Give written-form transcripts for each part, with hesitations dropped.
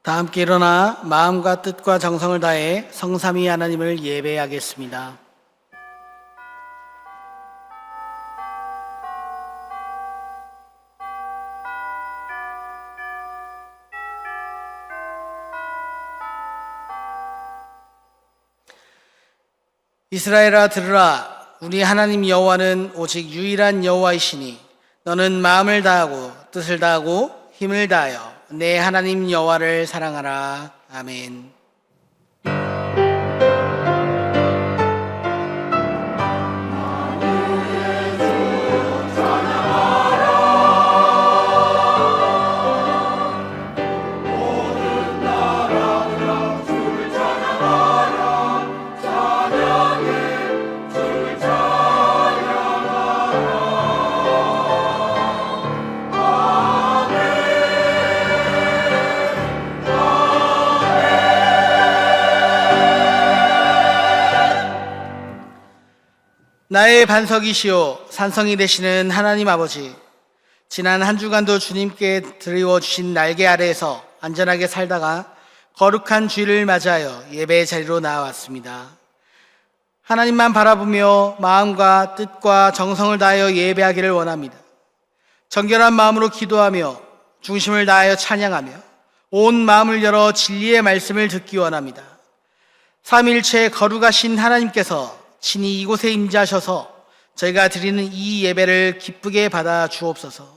다 함께 일어나 마음과 뜻과 정성을 다해 성삼위 하나님을 예배하겠습니다. 이스라엘아 들으라. 우리 하나님 여호와는 오직 유일한 여호와이시니 너는 마음을 다하고 뜻을 다하고 힘을 다하여 내 하나님 여호와를 사랑하라. 아멘. 나의 반석이시오 산성이 되시는 하나님 아버지, 지난 한 주간도 주님께 드리워주신 날개 아래에서 안전하게 살다가 거룩한 주일을 맞이하여 예배의 자리로 나아왔습니다. 하나님만 바라보며 마음과 뜻과 정성을 다하여 예배하기를 원합니다. 정결한 마음으로 기도하며 중심을 다하여 찬양하며 온 마음을 열어 진리의 말씀을 듣기 원합니다. 삼위일체 거룩하신 하나님께서 친히 이곳에 임재하셔서 저희가 드리는 이 예배를 기쁘게 받아 주옵소서.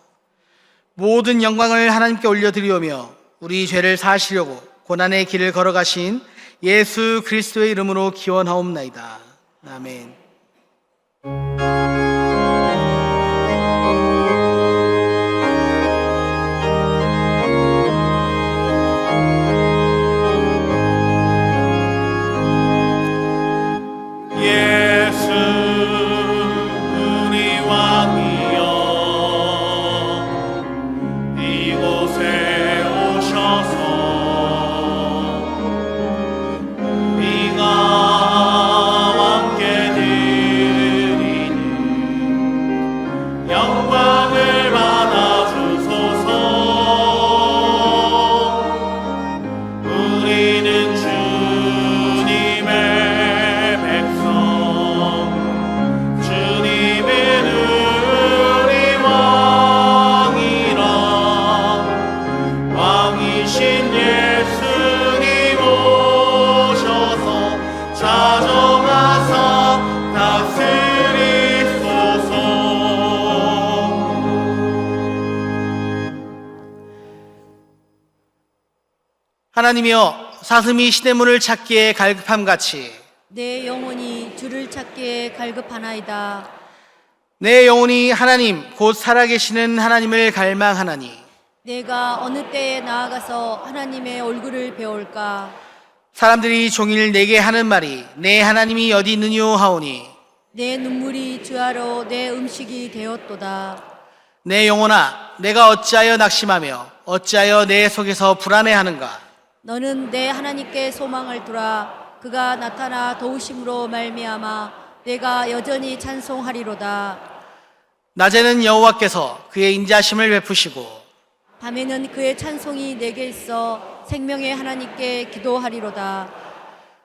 모든 영광을 하나님께 올려드리오며 우리 죄를 사하시려고 고난의 길을 걸어가신 예수 그리스도의 이름으로 기원하옵나이다. 아멘. 하나님이여, 사슴이 시냇물을 찾기에 갈급함같이 내 영혼이 주를 찾기에 갈급하나이다. 내 영혼이 하나님 곧 살아계시는 하나님을 갈망하나니 내가 어느 때에 나아가서 하나님의 얼굴을 배울까? 사람들이 종일 내게 하는 말이 내 하나님이 어디 있느뇨 하오니 내 눈물이 주하로 내 음식이 되었도다. 내 영혼아, 내가 어찌하여 낙심하며 어찌하여 내 속에서 불안해하는가? 너는 내 하나님께 소망을 두라. 그가 나타나 도우심으로 말미암아 내가 여전히 찬송하리로다. 낮에는 여호와께서 그의 인자심을 베푸시고 밤에는 그의 찬송이 내게 있어 생명의 하나님께 기도하리로다.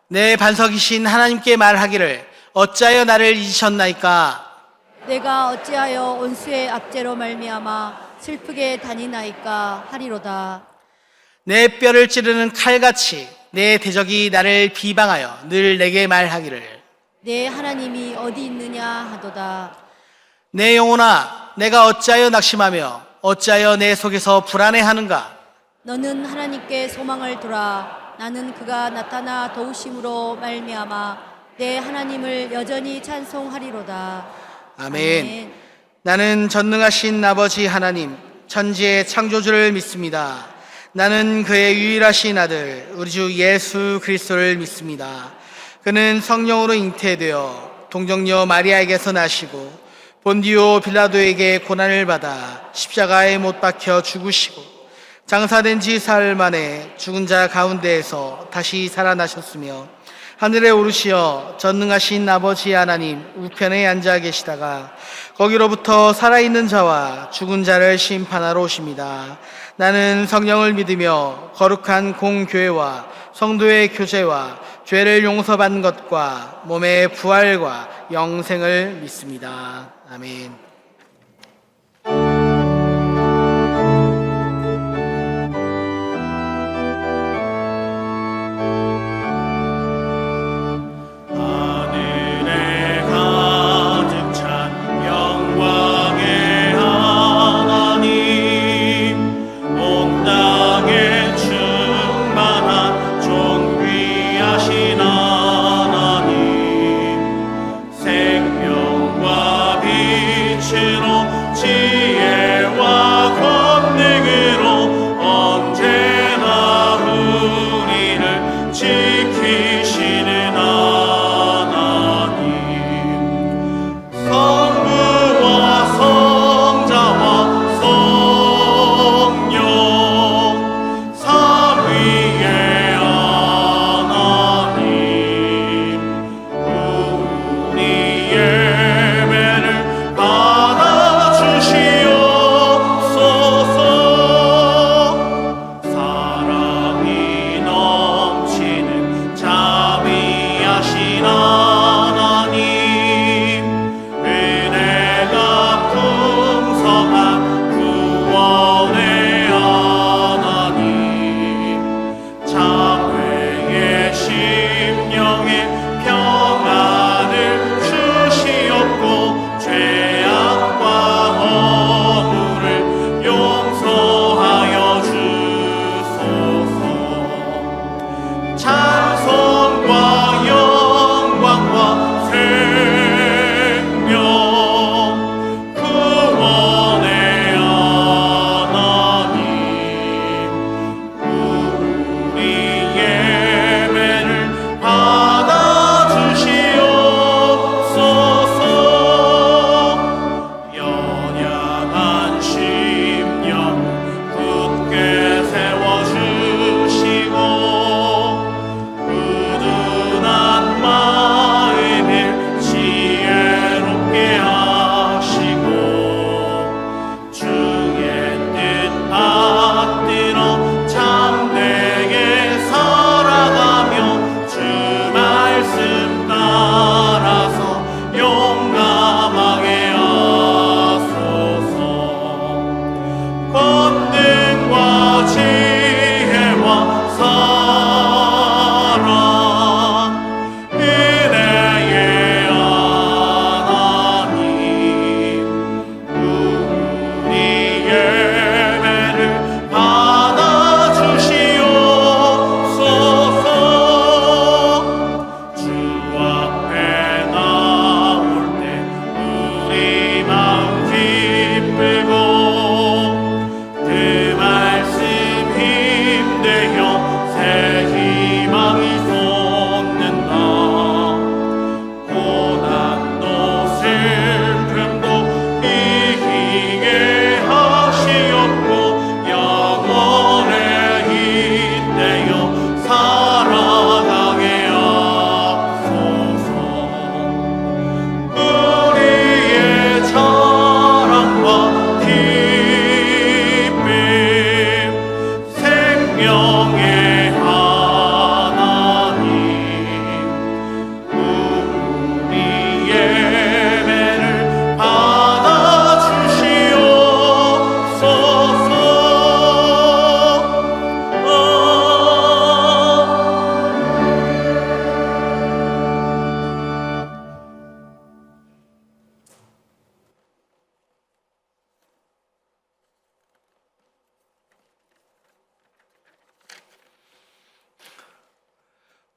내 반석이신 하나님께 말하기를 어찌하여 나를 잊으셨나이까? 내가 어찌하여 온수의 압제로 말미암아 슬프게 다니나이까 하리로다. 내 뼈를 찌르는 칼같이 내 대적이 나를 비방하여 늘 내게 말하기를 내 하나님이 어디 있느냐 하도다. 내 영혼아, 내가 어찌하여 낙심하며 어찌하여 내 속에서 불안해하는가? 너는 하나님께 소망을 두라. 나는 그가 나타나 도우심으로 말미암아 내 하나님을 여전히 찬송하리로다. 아멘. 나는 전능하신 아버지 하나님, 천지의 창조주를 믿습니다. 나는 그의 유일하신 아들 우리 주 예수 그리스도를 믿습니다. 그는 성령으로 잉태되어 동정녀 마리아에게서 나시고 본디오 빌라도에게 고난을 받아 십자가에 못 박혀 죽으시고 장사된 지 사흘 만에 죽은 자 가운데에서 다시 살아나셨으며 하늘에 오르시어 전능하신 아버지 하나님 우편에 앉아 계시다가 거기로부터 살아있는 자와 죽은 자를 심판하러 오십니다. 나는 성령을 믿으며 거룩한 공교회와 성도의 교제와 죄를 용서받는 것과 몸의 부활과 영생을 믿습니다. 아멘.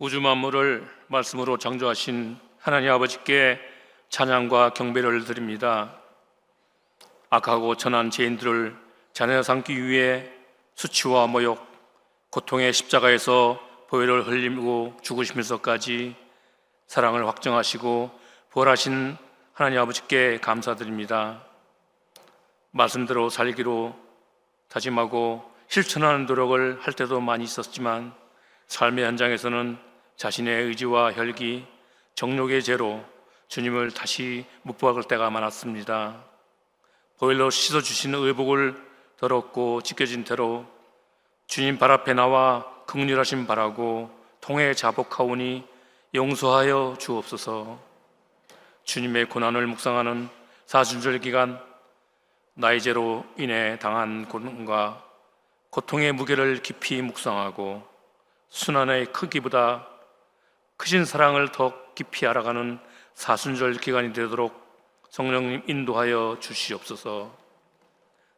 우주 만물을 말씀으로 창조하신 하나님 아버지께 찬양과 경배를 드립니다. 악하고 천한 죄인들을 자녀 삼기 위해 수치와 모욕, 고통의 십자가에서 보혈을 흘리고 죽으시면서까지 사랑을 확정하시고 부활하신 하나님 아버지께 감사드립니다. 말씀대로 살기로 다짐하고 실천하는 노력을 할 때도 많이 있었지만 삶의 현장에서는 자신의 의지와 혈기, 정욕의 죄로 주님을 다시 못 박을 때가 많았습니다. 보혈로 씻어주신 의복을 더럽고 찢겨진 대로 주님 발 앞에 나와 긍휼하심 바라고 통해 자복하오니 용서하여 주옵소서. 주님의 고난을 묵상하는 사순절 기간, 나의 죄로 인해 당한 고난과 고통의 무게를 깊이 묵상하고 순환의 크기보다 크신 사랑을 더 깊이 알아가는 사순절 기간이 되도록 성령님 인도하여 주시옵소서.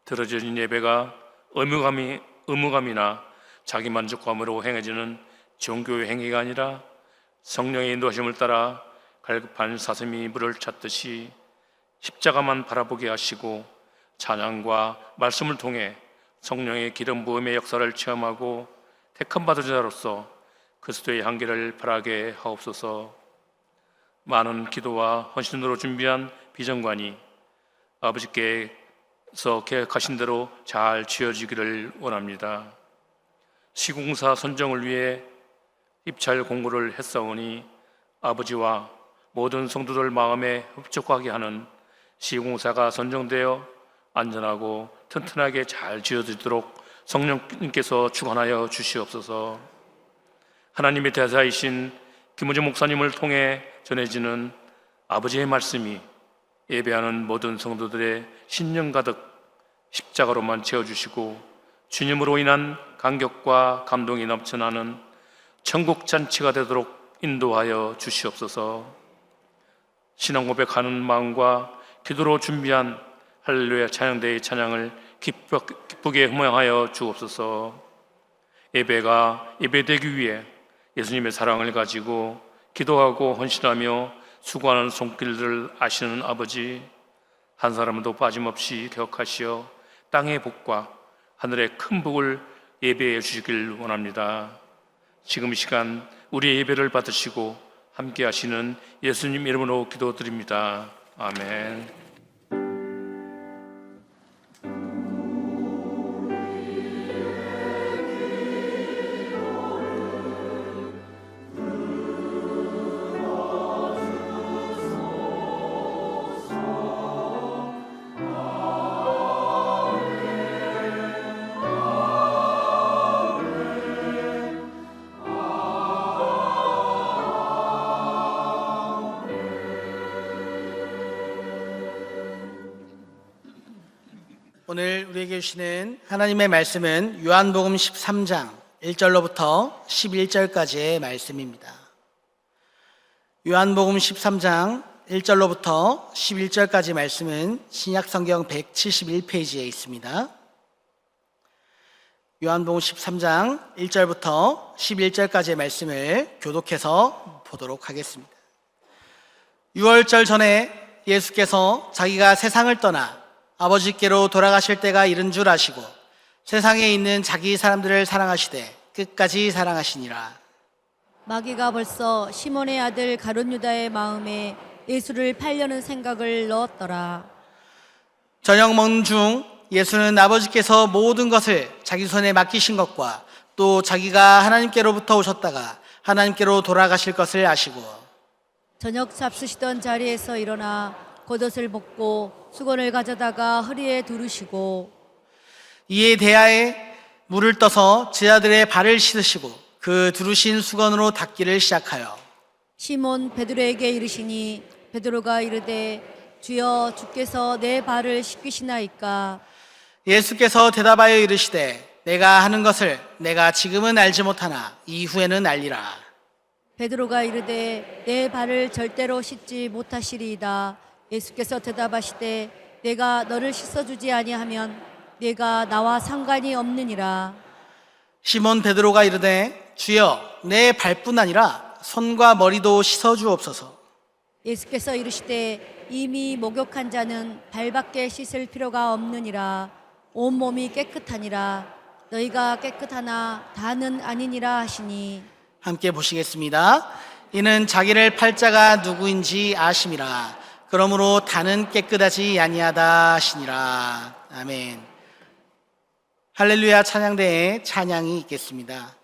들어진 예배가 의무감이나 자기만족감으로 행해지는 종교의 행위가 아니라 성령의 인도하심을 따라 갈급한 사슴이 물을 찾듯이 십자가만 바라보게 하시고 찬양과 말씀을 통해 성령의 기름 부음의 역사를 체험하고 택함 받은 자로서 그리스도의 한계를 바라게 하옵소서. 많은 기도와 헌신으로 준비한 비전관이 아버지께서 계획하신 대로 잘 지어지기를 원합니다. 시공사 선정을 위해 입찰 공고를 했사오니 아버지와 모든 성도들 마음에 흡족하게 하는 시공사가 선정되어 안전하고 튼튼하게 잘 지어지도록 성령님께서 주관하여 주시옵소서. 하나님의 대사이신 김우재 목사님을 통해 전해지는 아버지의 말씀이 예배하는 모든 성도들의 신령 가득 십자가로만 채워주시고 주님으로 인한 감격과 감동이 넘쳐나는 천국 잔치가 되도록 인도하여 주시옵소서. 신앙 고백하는 마음과 기도로 준비한 할렐루야 찬양대의 찬양을 기쁘게 흥망하여 주옵소서. 예배가 예배되기 위해 예수님의 사랑을 가지고 기도하고 헌신하며 수고하는 손길들을 아시는 아버지, 한 사람도 빠짐없이 기억하시어 땅의 복과 하늘의 큰 복을 예배해 주시길 원합니다. 지금 이 시간 우리의 예배를 받으시고 함께 하시는 예수님 이름으로 기도드립니다. 아멘. 오늘 우리에게 주시는 하나님의 말씀은 요한복음 13장 1절로부터 11절까지의 말씀입니다. 요한복음 13장 1절로부터 11절까지 말씀은 신약성경 171페이지에 있습니다. 요한복음 13장 1절부터 11절까지의 말씀을 교독해서 보도록 하겠습니다. 6월절 전에 예수께서 자기가 세상을 떠나 아버지께로 돌아가실 때가 이른 줄 아시고 세상에 있는 자기 사람들을 사랑하시되 끝까지 사랑하시니라. 마귀가 벌써 시몬의 아들 가룟 유다의 마음에 예수를 팔려는 생각을 넣었더라. 저녁 먹는 중 예수는 아버지께서 모든 것을 자기 손에 맡기신 것과 또 자기가 하나님께로부터 오셨다가 하나님께로 돌아가실 것을 아시고 저녁 잡수시던 자리에서 일어나 겉옷을 벗고 수건을 가져다가 허리에 두르시고 이에 대하에 물을 떠서 제자들의 발을 씻으시고 그 두르신 수건으로 닦기를 시작하여 시몬 베드로에게 이르시니 베드로가 이르되 주여 주께서 내 발을 씻기시나이까. 예수께서 대답하여 이르시되 내가 하는 것을 내가 지금은 알지 못하나 이후에는 알리라. 베드로가 이르되 내 발을 절대로 씻지 못하시리이다. 예수께서 대답하시되 내가 너를 씻어주지 아니하면 네가 나와 상관이 없느니라. 시몬 베드로가 이르되 주여 내 발뿐 아니라 손과 머리도 씻어주옵소서. 예수께서 이르시되 이미 목욕한 자는 발밖에 씻을 필요가 없느니라. 온몸이 깨끗하니라. 너희가 깨끗하나 다는 아니니라 하시니. 함께 보시겠습니다. 이는 자기를 팔 자가 누구인지 아심이라. 그러므로 다는 깨끗하지 아니하다 하시니라. 아멘. 할렐루야 찬양대에 찬양이 있겠습니다.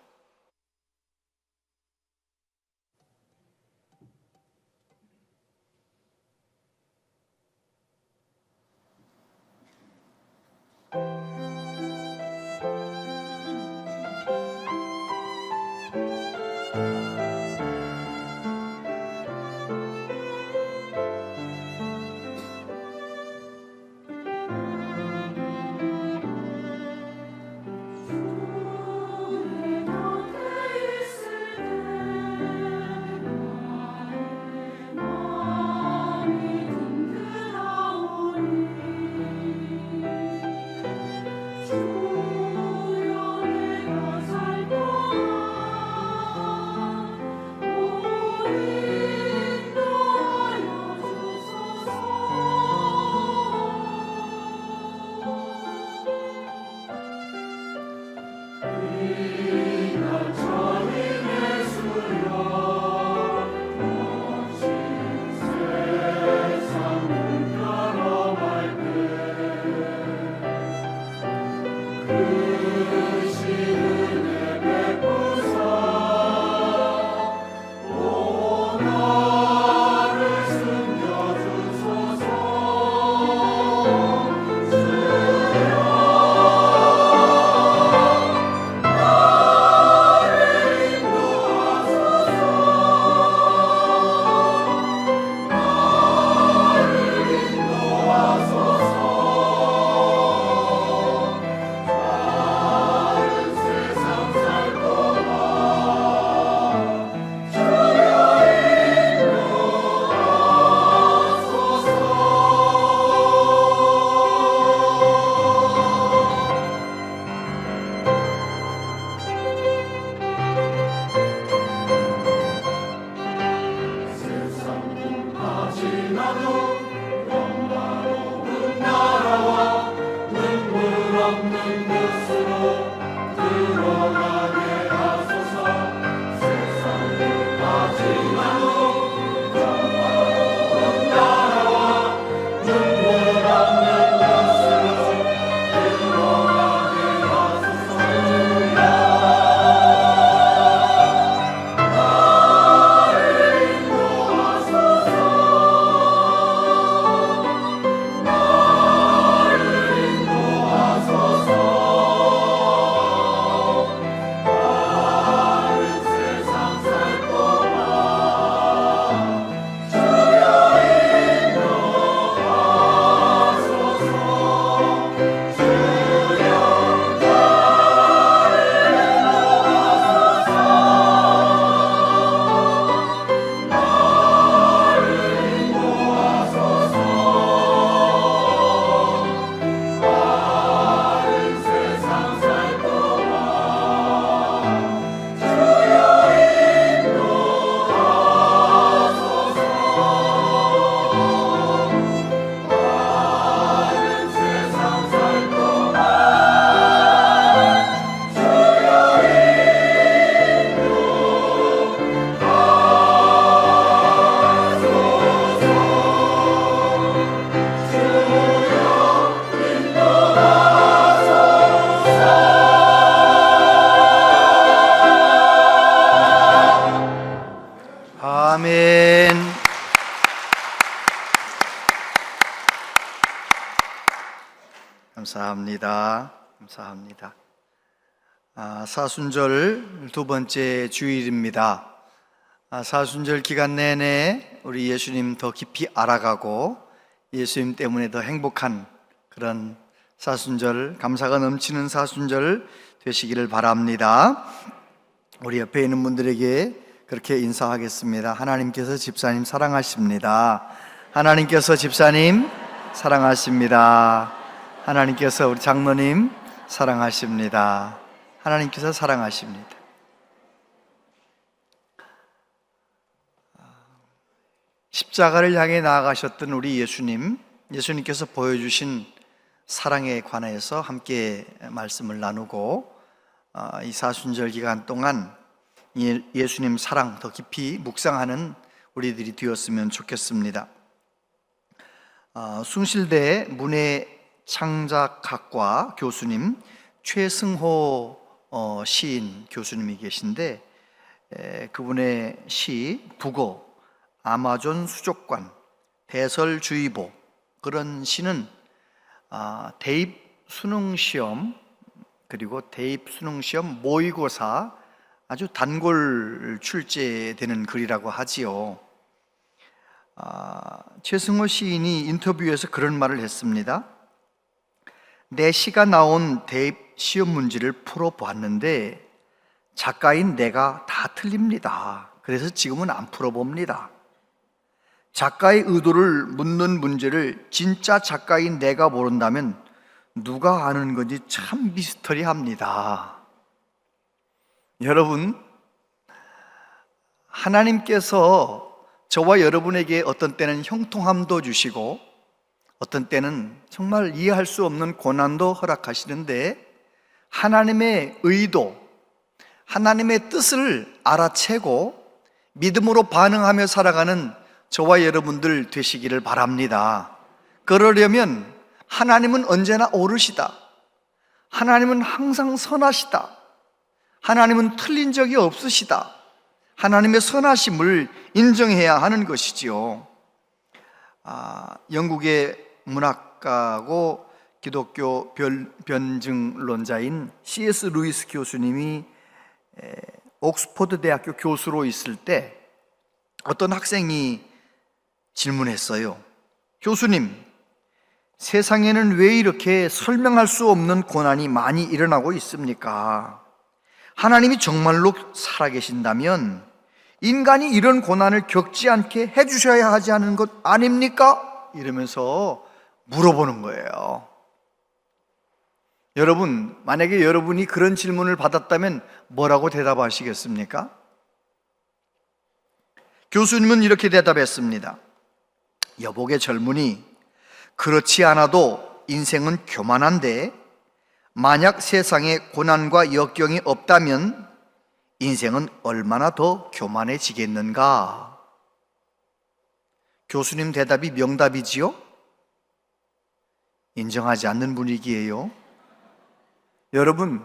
아멘. 감사합니다. 감사합니다. 사순절 두 번째 주일입니다. 사순절 기간 내내 우리 예수님 더 깊이 알아가고 예수님 때문에 더 행복한 그런 사순절, 감사가 넘치는 사순절 되시기를 바랍니다. 우리 옆에 있는 분들에게 그렇게 인사하겠습니다. 하나님께서 집사님 사랑하십니다. 하나님께서 집사님 사랑하십니다. 하나님께서 우리 장로님 사랑하십니다. 하나님께서 사랑하십니다. 십자가를 향해 나아가셨던 우리 예수님께서 보여주신 사랑에 관해서 함께 말씀을 나누고 이 사순절 기간 동안 예수님 사랑 더 깊이 묵상하는 우리들이 되었으면 좋겠습니다. 숭실대 문해창작학과 교수님 최승호 시인 교수님이 계신데 그분의 시 북어 아마존 수족관 대설주의보 그런 시는 대입 수능시험 그리고 대입 수능시험 모의고사 아주 단골 출제되는 글이라고 하지요. 최승호 시인이 인터뷰에서 그런 말을 했습니다. 내 시가 나온 대입 시험 문제를 풀어보았는데 작가인 내가 다 틀립니다. 그래서 지금은 안 풀어봅니다. 작가의 의도를 묻는 문제를 진짜 작가인 내가 모른다면 누가 아는 건지 참 미스터리합니다. 여러분, 하나님께서 저와 여러분에게 어떤 때는 형통함도 주시고 어떤 때는 정말 이해할 수 없는 고난도 허락하시는데 하나님의 의도, 하나님의 뜻을 알아채고 믿음으로 반응하며 살아가는 저와 여러분들 되시기를 바랍니다. 그러려면 하나님은 언제나 옳으시다. 하나님은 항상 선하시다. 하나님은 틀린 적이 없으시다. 하나님의 선하심을 인정해야 하는 것이지요. 영국의 문학가고 기독교 변증론자인 C.S. 루이스 교수님이 옥스퍼드 대학교 교수로 있을 때 어떤 학생이 질문했어요. 교수님, 세상에는 왜 이렇게 설명할 수 없는 고난이 많이 일어나고 있습니까? 하나님이 정말로 살아계신다면 인간이 이런 고난을 겪지 않게 해주셔야 하지 않은 것 아닙니까? 이러면서 물어보는 거예요. 여러분, 만약에 여러분이 그런 질문을 받았다면 뭐라고 대답하시겠습니까? 교수님은 이렇게 대답했습니다. 여복의 젊은이, 그렇지 않아도 인생은 교만한데 만약 세상에 고난과 역경이 없다면 인생은 얼마나 더 교만해지겠는가? 교수님 대답이 명답이지요? 인정하지 않는 분위기예요. 여러분,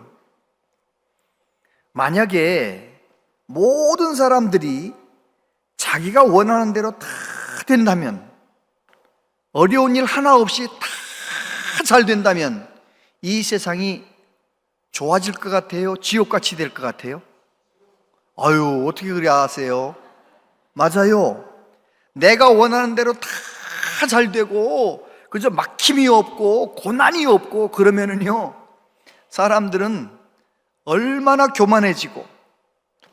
만약에 모든 사람들이 자기가 원하는 대로 다 된다면, 어려운 일 하나 없이 다 잘 된다면 이 세상이 좋아질 것 같아요? 지옥같이 될 것 같아요? 아유, 어떻게 그래 아세요? 맞아요. 내가 원하는 대로 다 잘 되고 그저 막힘이 없고 고난이 없고 그러면은요, 사람들은 얼마나 교만해지고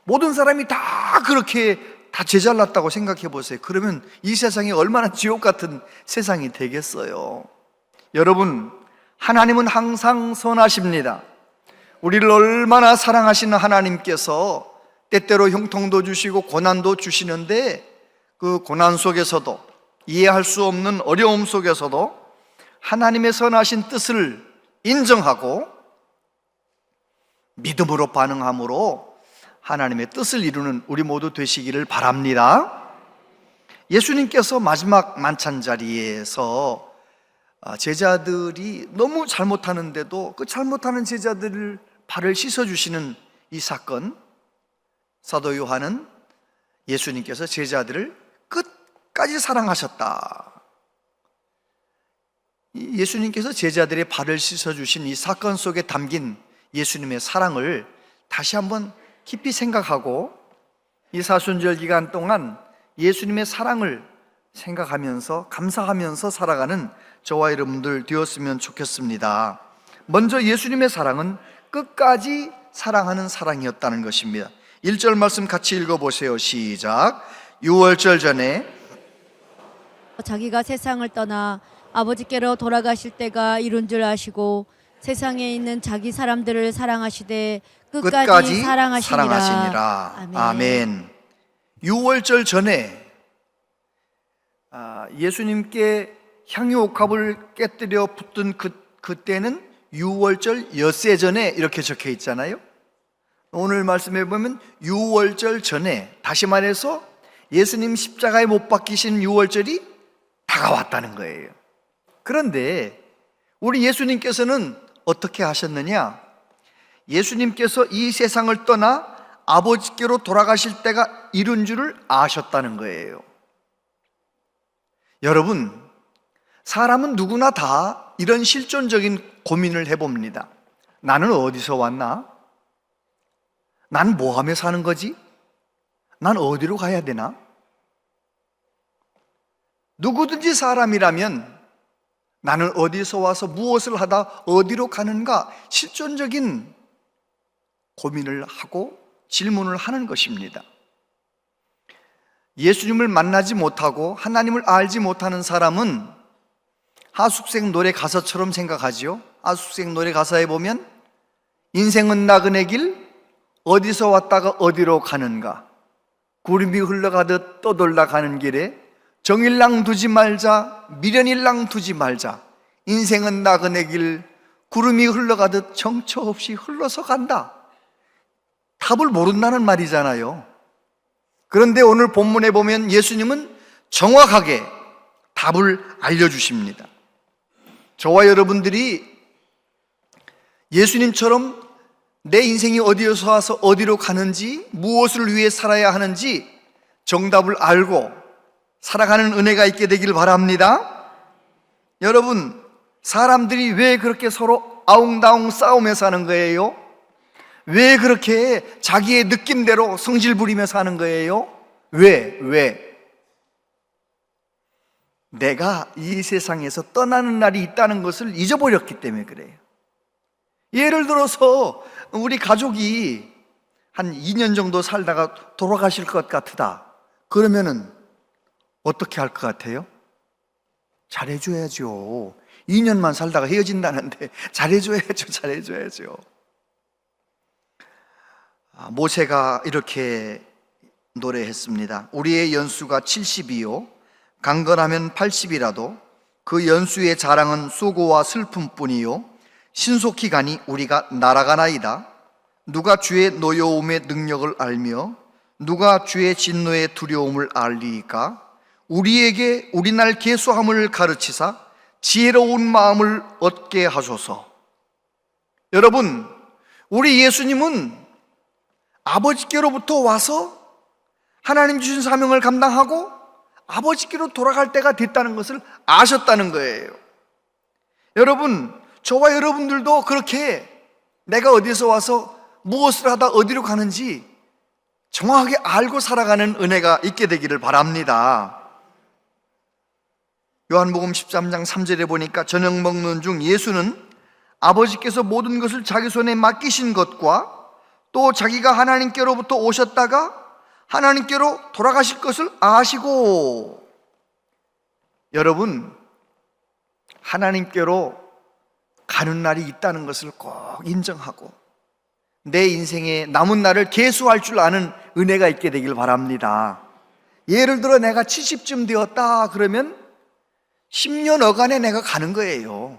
모든 사람이 다 그렇게 다 제잘났다고 생각해 보세요. 그러면 이 세상이 얼마나 지옥 같은 세상이 되겠어요. 여러분, 하나님은 항상 선하십니다. 우리를 얼마나 사랑하시는 하나님께서 때때로 형통도 주시고 고난도 주시는데 그 고난 속에서도, 이해할 수 없는 어려움 속에서도 하나님의 선하신 뜻을 인정하고 믿음으로 반응함으로 하나님의 뜻을 이루는 우리 모두 되시기를 바랍니다. 예수님께서 마지막 만찬 자리에서 제자들이 너무 잘못하는데도 그 잘못하는 제자들을 발을 씻어주시는 이 사건, 사도 요한은 예수님께서 제자들을 끝까지 사랑하셨다. 예수님께서 제자들의 발을 씻어주신 이 사건 속에 담긴 예수님의 사랑을 다시 한번 깊이 생각하고 이 사순절 기간 동안 예수님의 사랑을 생각하면서 감사하면서 살아가는 저와 여러분들 되었으면 좋겠습니다. 먼저 예수님의 사랑은 끝까지 사랑하는 사랑이었다는 것입니다. 1절 말씀 같이 읽어보세요. 시작. 유월절 전에 자기가 세상을 떠나 아버지께로 돌아가실 때가 이룬 줄 아시고 세상에 있는 자기 사람들을 사랑하시되 끝까지 사랑하시니라. 아멘. 아멘. 유월절 전에 예수님께 향유옥합을 깨뜨려 붓던 그때는 유월절 엿새 전에 이렇게 적혀 있잖아요. 오늘 말씀해 보면 유월절 전에, 다시 말해서 예수님 십자가에 못 박히신 유월절이 다가왔다는 거예요. 그런데 우리 예수님께서는 어떻게 하셨느냐? 예수님께서 이 세상을 떠나 아버지께로 돌아가실 때가 이른 줄을 아셨다는 거예요. 여러분, 사람은 누구나 다 이런 실존적인 고민을 해봅니다. 나는 어디서 왔나? 난 뭐 하며 사는 거지? 난 어디로 가야 되나? 누구든지 사람이라면 나는 어디서 와서 무엇을 하다 어디로 가는가 실존적인 고민을 하고 질문을 하는 것입니다. 예수님을 만나지 못하고 하나님을 알지 못하는 사람은 하숙생 노래 가사처럼 생각하지요. 하숙생 노래 가사에 보면 인생은 나그네 길 어디서 왔다가 어디로 가는가 구름이 흘러가듯 떠돌다 가는 길에 정일랑 두지 말자 미련일랑 두지 말자 인생은 나그네 길 구름이 흘러가듯 정처 없이 흘러서 간다. 답을 모른다는 말이잖아요. 그런데 오늘 본문에 보면 예수님은 정확하게 답을 알려주십니다. 저와 여러분들이 예수님처럼 내 인생이 어디에서 와서 어디로 가는지 무엇을 위해 살아야 하는지 정답을 알고 살아가는 은혜가 있게 되길 바랍니다. 여러분, 사람들이 왜 그렇게 서로 아웅다웅 싸우며 사는 거예요? 왜 그렇게 자기의 느낌대로 성질 부리며 사는 거예요? 왜? 내가 이 세상에서 떠나는 날이 있다는 것을 잊어버렸기 때문에 그래요. 예를 들어서 우리 가족이 한 2년 정도 살다가 돌아가실 것 같으다. 그러면은 어떻게 할 것 같아요? 잘해줘야죠. 2년만 살다가 헤어진다는데 잘해줘야죠. 모세가 이렇게 노래했습니다. 우리의 연수가 70이요 강건하면 80이라도 그 연수의 자랑은 수고와 슬픔뿐이요 신속히 가니 우리가 날아가나이다. 누가 주의 노여움의 능력을 알며 누가 주의 진노의 두려움을 알리이까? 우리에게 우리날 계수함을 가르치사 지혜로운 마음을 얻게 하소서. 여러분, 우리 예수님은 아버지께로부터 와서 하나님 주신 사명을 감당하고 아버지께로 돌아갈 때가 됐다는 것을 아셨다는 거예요. 여러분, 저와 여러분들도 그렇게 내가 어디서 와서 무엇을 하다 어디로 가는지 정확하게 알고 살아가는 은혜가 있게 되기를 바랍니다. 요한복음 13장 3절에 보니까 저녁 먹는 중 예수는 아버지께서 모든 것을 자기 손에 맡기신 것과 또 자기가 하나님께로부터 오셨다가 하나님께로 돌아가실 것을 아시고, 여러분, 하나님께로 가는 날이 있다는 것을 꼭 인정하고 내 인생에 남은 날을 계수할 줄 아는 은혜가 있게 되길 바랍니다. 예를 들어 내가 70쯤 되었다 그러면 10년 어간에 내가 가는 거예요.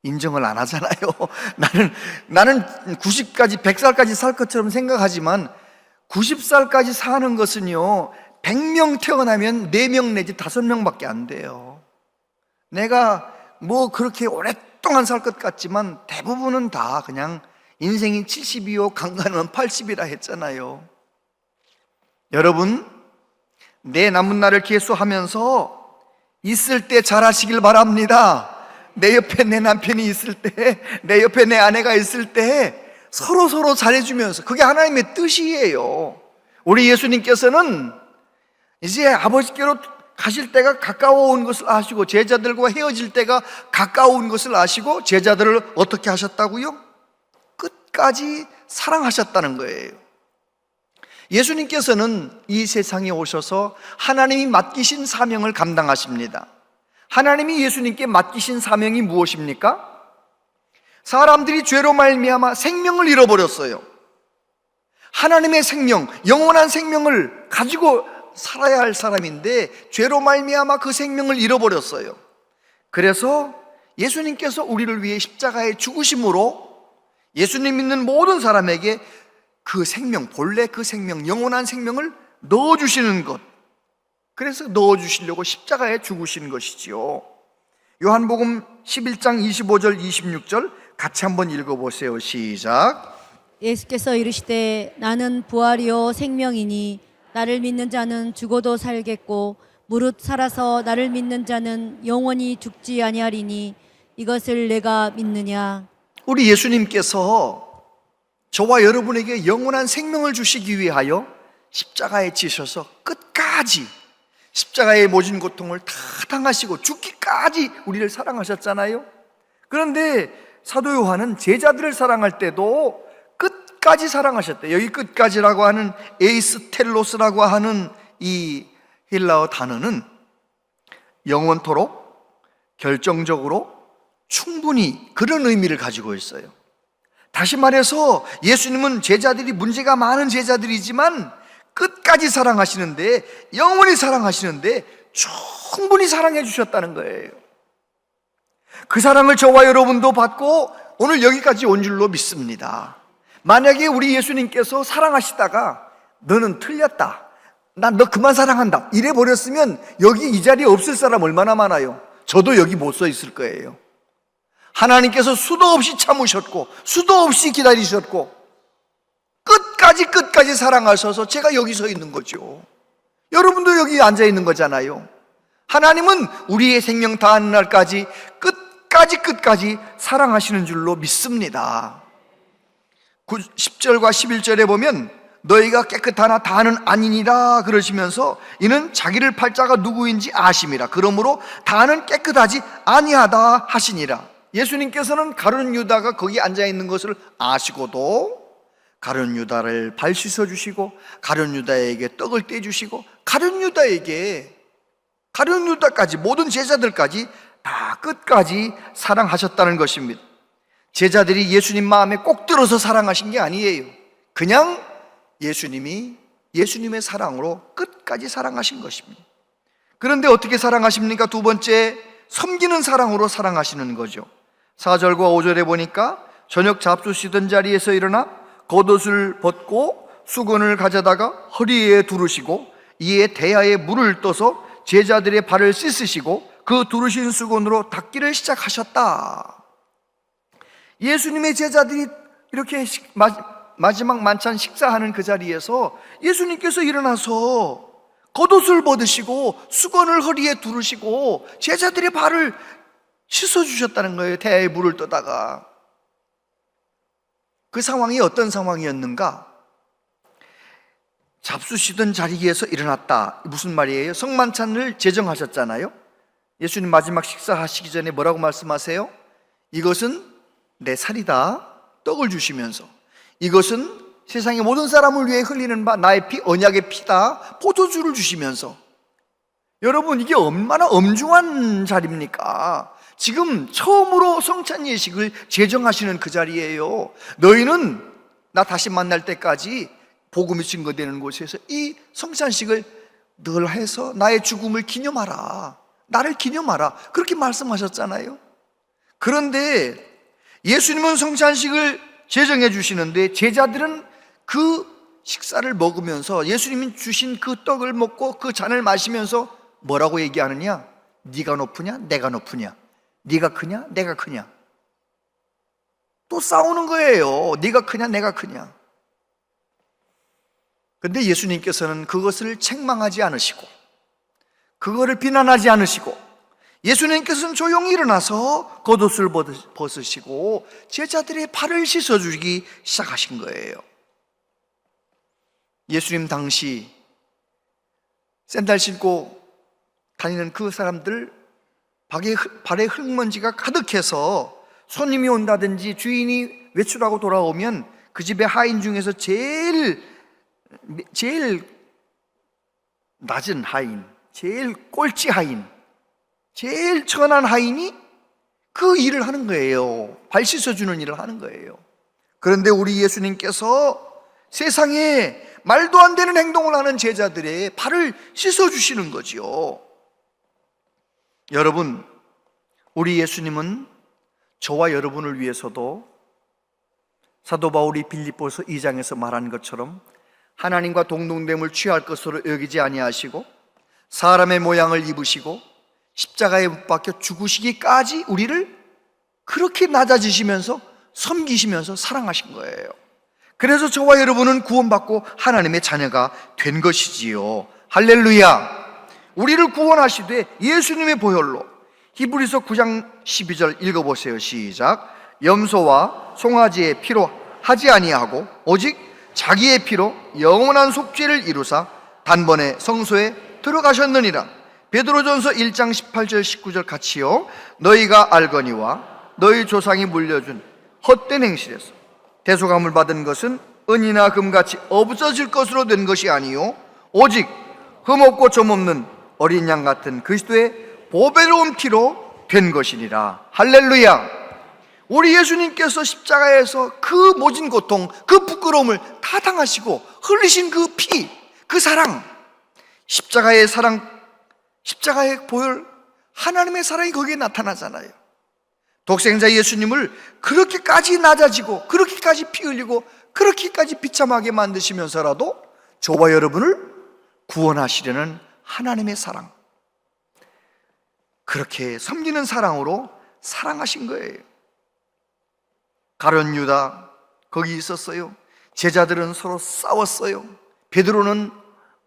인정을 안 하잖아요. 나는 90까지 100살까지 살 것처럼 생각하지만 90살까지 사는 것은요 100명 태어나면 4명 내지 5명밖에 안 돼요. 내가 뭐 그렇게 오랫동안 살 것 같지만 대부분은 다 그냥 인생이 70이요 강간은 80이라 했잖아요. 여러분, 내 남은 날을 계수하면서 있을 때 잘하시길 바랍니다. 내 옆에 내 남편이 있을 때, 내 옆에 내 아내가 있을 때 서로 잘해주면서, 그게 하나님의 뜻이에요. 우리 예수님께서는 이제 아버지께로 가실 때가 가까워온 것을 아시고 제자들과 헤어질 때가 가까운 것을 아시고 제자들을 어떻게 하셨다고요? 끝까지 사랑하셨다는 거예요. 예수님께서는 이 세상에 오셔서 하나님이 맡기신 사명을 감당하십니다. 하나님이 예수님께 맡기신 사명이 무엇입니까? 사람들이 죄로 말미암아 생명을 잃어버렸어요. 하나님의 생명, 영원한 생명을 가지고 살아야 할 사람인데 죄로 말미암아 그 생명을 잃어버렸어요. 그래서 예수님께서 우리를 위해 십자가에 죽으심으로 예수님 믿는 모든 사람에게 그 생명, 본래 그 생명, 영원한 생명을 넣어주시는 것, 그래서 넣어주시려고 십자가에 죽으신 것이지요. 요한복음 11장 25절 26절 같이 한번 읽어보세요. 시작. 예수께서 이르시되 나는 부활이요 생명이니 나를 믿는 자는 죽어도 살겠고 무릇 살아서 나를 믿는 자는 영원히 죽지 아니하리니 이것을 내가 믿느냐. 우리 예수님께서 저와 여러분에게 영원한 생명을 주시기 위하여 십자가에 지셔서 끝까지 십자가의 모진 고통을 다 당하시고 죽기까지 우리를 사랑하셨잖아요. 그런데 사도 요한은 제자들을 사랑할 때도 끝까지 사랑하셨대요. 여기 끝까지라고 하는 에이스텔로스라고 하는 이 헬라어 단어는 영원토록, 결정적으로, 충분히 그런 의미를 가지고 있어요. 다시 말해서 예수님은 제자들이 문제가 많은 제자들이지만 끝까지 사랑하시는데, 영원히 사랑하시는데 충분히 사랑해 주셨다는 거예요. 그 사랑을 저와 여러분도 받고 오늘 여기까지 온 줄로 믿습니다. 만약에 우리 예수님께서 사랑하시다가 너는 틀렸다, 난 너 그만 사랑한다 이래 버렸으면 여기 이 자리에 없을 사람 얼마나 많아요. 저도 여기 못 서 있을 거예요. 하나님께서 수도 없이 참으셨고 수도 없이 기다리셨고 끝까지 사랑하셔서 제가 여기 서 있는 거죠. 여러분도 여기 앉아 있는 거잖아요. 하나님은 우리의 생명 다하는 날까지 끝까지 사랑하시는 줄로 믿습니다. 10절과 11절에 보면 너희가 깨끗하나 다는 아니니라 그러시면서 이는 자기를 팔자가 누구인지 아심이라. 그러므로 다는 깨끗하지 아니하다 하시니라. 예수님께서는 가룟 유다가 거기 앉아 있는 것을 아시고도 가룟 유다를 발 씻어 주시고 가룟 유다에게 떡을 떼 주시고 가룟 유다까지 모든 제자들까지 다 끝까지 사랑하셨다는 것입니다. 제자들이 예수님 마음에 꼭 들어서 사랑하신 게 아니에요. 그냥 예수님이 예수님의 사랑으로 끝까지 사랑하신 것입니다. 그런데 어떻게 사랑하십니까? 두 번째, 섬기는 사랑으로 사랑하시는 거죠. 4절과 5절에 보니까 저녁 잡수시던 자리에서 일어나 겉옷을 벗고 수건을 가져다가 허리에 두르시고 이에 대야에 물을 떠서 제자들의 발을 씻으시고 그 두르신 수건으로 닦기를 시작하셨다. 예수님의 제자들이 이렇게 마지막 만찬 식사하는 그 자리에서 예수님께서 일어나서 겉옷을 벗으시고 수건을 허리에 두르시고 제자들의 발을 씻어주셨다는 거예요. 대야에 물을 떠다가. 그 상황이 어떤 상황이었는가? 잡수시던 자리에서 일어났다. 무슨 말이에요? 성만찬을 제정하셨잖아요. 예수님 마지막 식사하시기 전에 뭐라고 말씀하세요? 이것은 내 살이다. 떡을 주시면서 이것은 세상의 모든 사람을 위해 흘리는 바 나의 피, 언약의 피다. 포도주를 주시면서. 여러분, 이게 얼마나 엄중한 자리입니까? 지금 처음으로 성찬 예식을 제정하시는 그 자리예요. 너희는 나 다시 만날 때까지 복음이 증거되는 곳에서 이 성찬식을 늘 해서 나의 죽음을 기념하라. 나를 기념하라. 그렇게 말씀하셨잖아요. 그런데 예수님은 성찬식을 제정해 주시는데 제자들은 그 식사를 먹으면서 예수님이 주신 그 떡을 먹고 그 잔을 마시면서 뭐라고 얘기하느냐? 네가 높으냐? 내가 높으냐? 네가 크냐? 내가 크냐? 또 싸우는 거예요. 네가 크냐? 내가 크냐? 근데 예수님께서는 그것을 책망하지 않으시고 그거를 비난하지 않으시고 예수님께서는 조용히 일어나서 겉옷을 벗으시고 제자들의 발을 씻어주기 시작하신 거예요. 예수님 당시 샌들 신고 다니는 그 사람들 발에 흙먼지가 가득해서 손님이 온다든지 주인이 외출하고 돌아오면 그 집의 하인 중에서 제일 낮은 하인, 제일 꼴찌 하인, 제일 천한 하인이 그 일을 하는 거예요. 발 씻어주는 일을 하는 거예요. 그런데 우리 예수님께서 세상에 말도 안 되는 행동을 하는 제자들의 발을 씻어주시는 거지요. 여러분, 우리 예수님은 저와 여러분을 위해서도 사도 바울이 빌립보서 2장에서 말한 것처럼 하나님과 동등됨을 취할 것으로 여기지 아니하시고 사람의 모양을 입으시고 십자가에 못 박혀 죽으시기까지 우리를 그렇게 낮아지시면서 섬기시면서 사랑하신 거예요. 그래서 저와 여러분은 구원받고 하나님의 자녀가 된 것이지요. 할렐루야. 우리를 구원하시되 예수님의 보혈로. 히브리서 9장 12절 읽어보세요. 시작. 염소와 송아지의 피로 하지 아니하고 오직 자기의 피로 영원한 속죄를 이루사 단번에 성소에 들어가셨느니라. 베드로전서 1장 18절 19절 같이요. 너희가 알거니와 너희 조상이 물려준 헛된 행실에서 대속함을 받은 것은 은이나 금같이 없어질 것으로 된 것이 아니요 오직 흠없고 점없는 어린 양 같은 그리스도의 보배로운 피로 된 것이니라. 할렐루야. 우리 예수님께서 십자가에서 그 모진 고통, 그 부끄러움을 다 당하시고 흘리신 그 피, 그 사랑, 십자가의 사랑, 십자가의 보혈, 하나님의 사랑이 거기에 나타나잖아요. 독생자 예수님을 그렇게까지 낮아지고 그렇게까지 피 흘리고 그렇게까지 비참하게 만드시면서라도 저와 여러분을 구원하시려는 하나님의 사랑, 그렇게 섬기는 사랑으로 사랑하신 거예요. 가룟 유다 거기 있었어요. 제자들은 서로 싸웠어요. 베드로는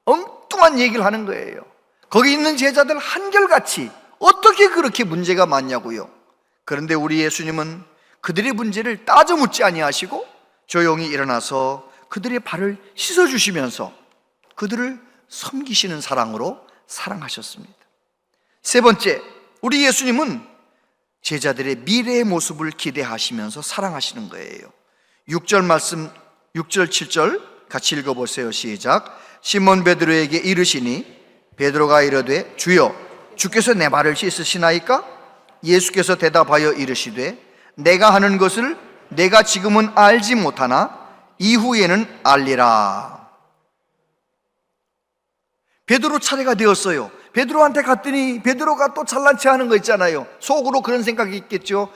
엉뚱한 얘기를 하는 거예요. 거기 있는 제자들 한결같이 어떻게 그렇게 문제가 많냐고요. 그런데 우리 예수님은 그들의 문제를 따져 묻지 아니하시고 조용히 일어나서 그들의 발을 씻어주시면서 그들을 섬기시는 사랑으로 사랑하셨습니다. 세 번째, 우리 예수님은 제자들의 미래의 모습을 기대하시면서 사랑하시는 거예요. 6절 말씀, 6절 7절 같이 읽어보세요. 시작. 시몬 베드로에게 이르시니 베드로가 이르되 주여 주께서 내 발을 씻으시나이까? 예수께서 대답하여 이르시되 내가 하는 것을 내가 지금은 알지 못하나 이후에는 알리라. 베드로 차례가 되었어요. 베드로한테 갔더니 베드로가 또 잘난 체 하는 거 있잖아요. 속으로 그런 생각이 있겠죠.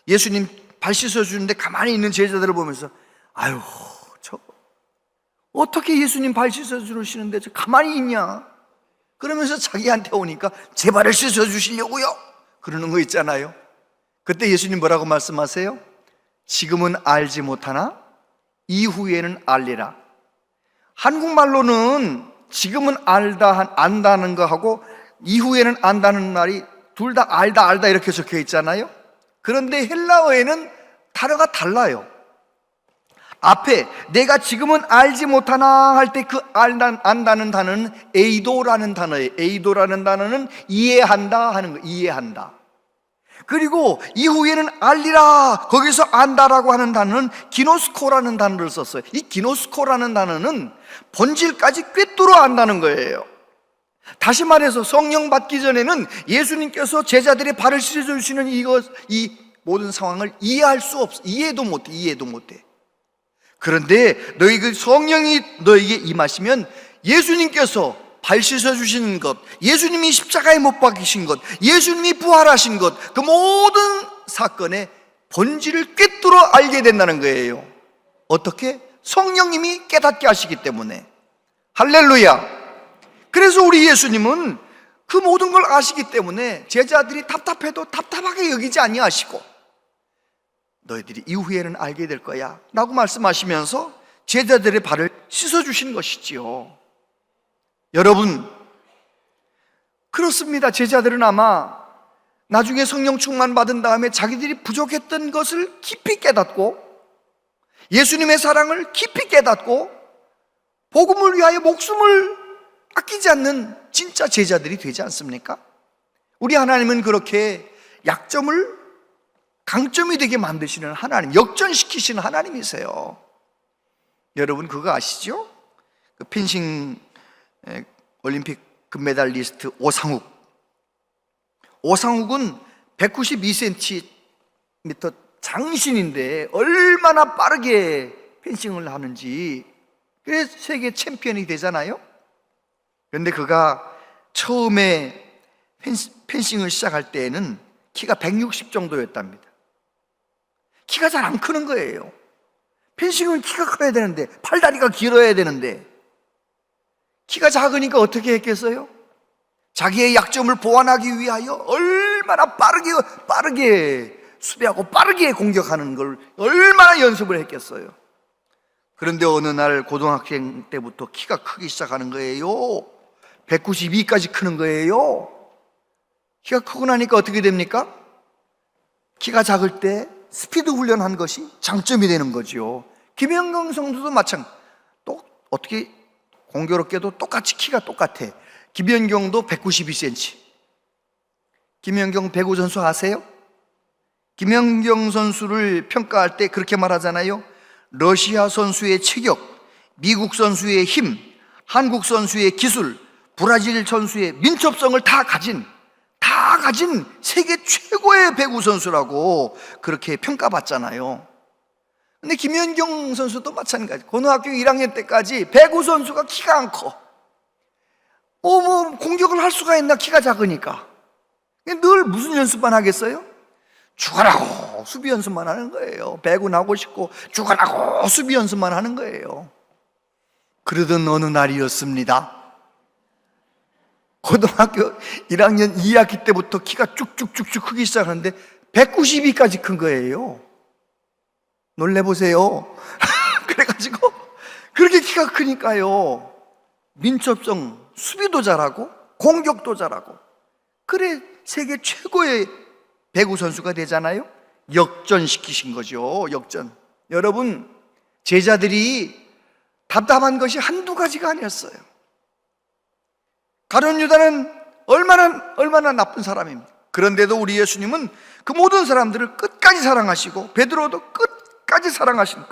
예수님 발 씻어주는데 가만히 있는 제자들을 보면서 아유, 저 어떻게 예수님 발 씻어주시는데 저 가만히 있냐, 그러면서 자기한테 오니까 제 발을 씻어주시려고요 그러는 거 있잖아요. 그때 예수님 뭐라고 말씀하세요? 지금은 알지 못하나 이후에는 알리라. 한국말로는 지금은 안다는 거하고 이후에는 안다는 말이 둘 다 알다 이렇게 적혀 있잖아요. 그런데 헬라어에는 단어가 달라요. 앞에 내가 지금은 알지 못하나 할 때 그 안다는 단어는 에이도라는 단어예요. 에이도라는 단어는 이해한다 하는 거, 이해한다. 그리고 이후에는 알리라, 거기서 안다라고 하는 단어는 기노스코라는 단어를 썼어요. 이 기노스코라는 단어는 본질까지 꿰뚫어 안다는 거예요. 다시 말해서 성령 받기 전에는 예수님께서 제자들의 발을 씻어주시는 이 모든 상황을 이해할 수 없어. 이해도 못해. 그런데 너희 그 성령이 너에게 임하시면 예수님께서 발 씻어주시는 것, 예수님이 십자가에 못 박히신 것, 예수님이 부활하신 것, 그 모든 사건의 본질을 꿰뚫어 알게 된다는 거예요. 어떻게? 성령님이 깨닫게 하시기 때문에. 할렐루야. 그래서 우리 예수님은 그 모든 걸 아시기 때문에 제자들이 답답해도 답답하게 여기지 아니하시고 너희들이 이후에는 알게 될 거야 라고 말씀하시면서 제자들의 발을 씻어주신 것이지요. 여러분, 그렇습니다. 제자들은 아마 나중에 성령 충만 받은 다음에 자기들이 부족했던 것을 깊이 깨닫고 예수님의 사랑을 깊이 깨닫고 복음을 위하여 목숨을 아끼지 않는 진짜 제자들이 되지 않습니까? 우리 하나님은 그렇게 약점을 강점이 되게 만드시는 하나님, 역전시키시는 하나님이세요. 여러분 그거 아시죠? 그 펜싱 올림픽 금메달리스트 오상욱은 192cm 장신인데 얼마나 빠르게 펜싱을 하는지, 그래서 세계 챔피언이 되잖아요. 그런데 그가 처음에 펜싱을 시작할 때에는 키가 160 정도였답니다. 키가 잘 안 크는 거예요. 펜싱은 키가 커야 되는데, 팔다리가 길어야 되는데 키가 작으니까 어떻게 했겠어요? 자기의 약점을 보완하기 위하여 얼마나 빠르게 수비하고 빠르게 공격하는 걸 얼마나 연습을 했겠어요. 그런데 어느 날 고등학생 때부터 키가 크기 시작하는 거예요. 192까지 크는 거예요. 키가 크고 나니까 어떻게 됩니까? 키가 작을 때 스피드 훈련한 것이 장점이 되는 거죠. 김연경 선수도 마찬가지. 또 어떻게 공교롭게도 똑같이 키가 똑같아. 김연경도 192cm. 김연경 배구 선수 아세요? 김연경 선수를 평가할 때 그렇게 말하잖아요. 러시아 선수의 체격, 미국 선수의 힘, 한국 선수의 기술, 브라질 선수의 민첩성을 다 가진 세계 최고의 배구 선수라고 그렇게 평가받잖아요. 근데 김연경 선수도 마찬가지. 고등학교 1학년 때까지 배구 선수가 키가 안 커. 공격을 할 수가 있나, 키가 작으니까. 늘 무슨 연습만 하겠어요? 죽어라고 수비 연습만 하는 거예요. 배구 나고 싶고 죽어라고 수비 연습만 하는 거예요. 그러던 어느 날이었습니다. 고등학교 1학년 2학기 때부터 키가 쭉쭉쭉쭉 크기 시작하는데 192까지 큰 거예요. 놀래보세요. 그래가지고 그렇게 키가 크니까요, 민첩성, 수비도 잘하고 공격도 잘하고, 그래 세계 최고의 배구 선수가 되잖아요. 역전시키신 거죠. 역전. 여러분, 제자들이 답답한 것이 한두 가지가 아니었어요. 가룟 유다는 얼마나 나쁜 사람입니다. 그런데도 우리 예수님은 그 모든 사람들을 끝까지 사랑하시고, 베드로도 끝까지 사랑하신,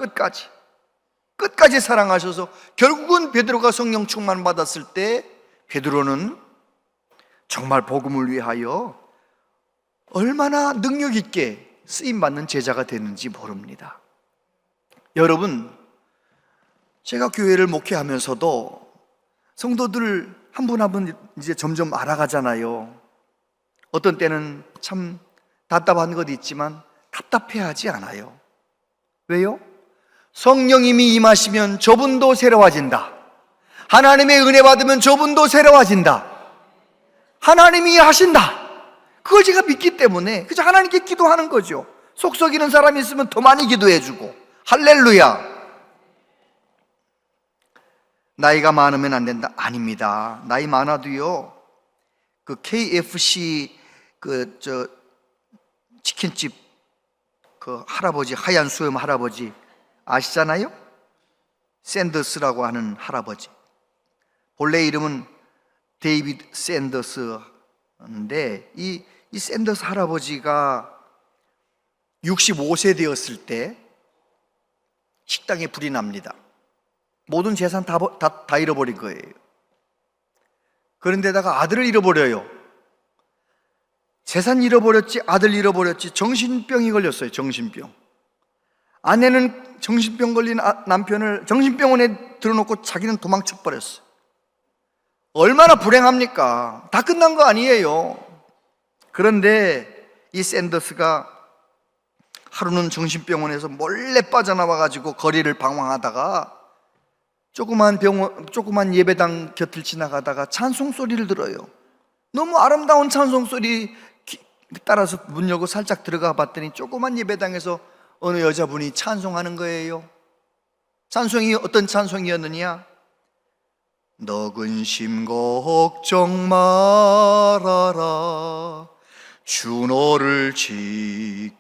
끝까지 사랑하셔서 결국은 베드로가 성령 충만 받았을 때 베드로는 정말 복음을 위하여 얼마나 능력 있게 쓰임 받는 제자가 됐는지 모릅니다. 여러분, 제가 교회를 목회하면서도 성도들 한 분 한 분 이제 점점 알아가잖아요. 어떤 때는 참 답답한 것 있지만 답답해하지 않아요. 왜요? 성령님이 임하시면 저분도 새로워진다. 하나님의 은혜 받으면 저분도 새로워진다. 하나님이 하신다. 그걸 제가 믿기 때문에 그저 하나님께 기도하는 거죠. 속 썩이는 사람이 있으면 더 많이 기도해주고. 할렐루야. 나이가 많으면 안 된다? 아닙니다. 나이 많아도요, 그 KFC 치킨집 그 할아버지, 하얀 수염 할아버지 아시잖아요? 샌더스라고 하는 할아버지. 본래 이름은 데이비드 샌더스인데 이 샌더스 할아버지가 65세 되었을 때 식당에 불이 납니다. 모든 재산 다 잃어버린 거예요. 그런데다가 아들을 잃어버려요. 재산 잃어버렸지, 아들 잃어버렸지, 정신병이 걸렸어요. 정신병. 아내는 정신병 걸린 남편을 정신병원에 들어놓고 자기는 도망쳐 버렸어요. 얼마나 불행합니까? 다 끝난 거 아니에요. 그런데 이 샌더스가 하루는 정신병원에서 몰래 빠져나와가지고 거리를 방황하다가 조그만 예배당 곁을 지나가다가 찬송 소리를 들어요. 너무 아름다운 찬송 소리 따라서 문 열고 살짝 들어가 봤더니 조그만 예배당에서 어느 여자분이 찬송하는 거예요. 찬송이 어떤 찬송이었느냐? 너 근심 걱정 말아라, 주 너를 지키리,